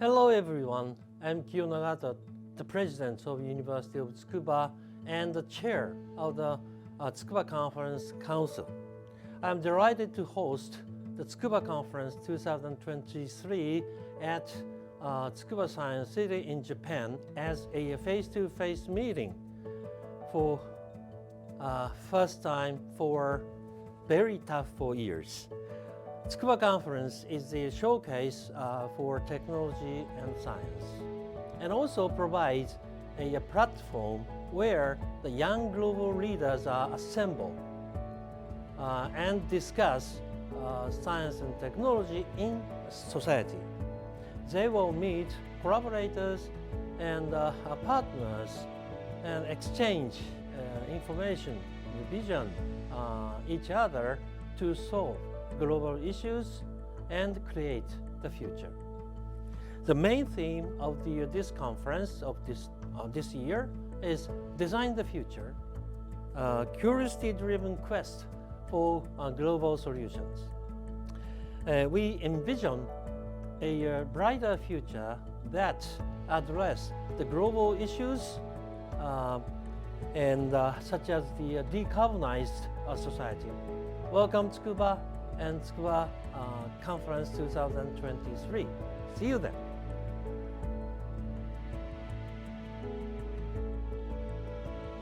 Hello everyone, I'm Kiyo Nagata, the President of University of Tsukuba and the Chair of the Tsukuba Conference Council. I'm delighted to host the Tsukuba Conference 2023 at Tsukuba Science City in Japan as a face-to-face meeting for first time for very tough 4 years. Tsukuba Conference is a showcase for technology and science, and also provides a platform where the young global leaders are assembled and discuss science and technology in society. They will meet collaborators and partners and exchange information, vision each other to solve global issues and create the future. The main theme of this conference of this year is Design the Future, curiosity-driven quest for global solutions. We envision a brighter future that address the global issues and such as the decarbonized society. Welcome Tsukuba and Tsukuba Conference 2023. See you then.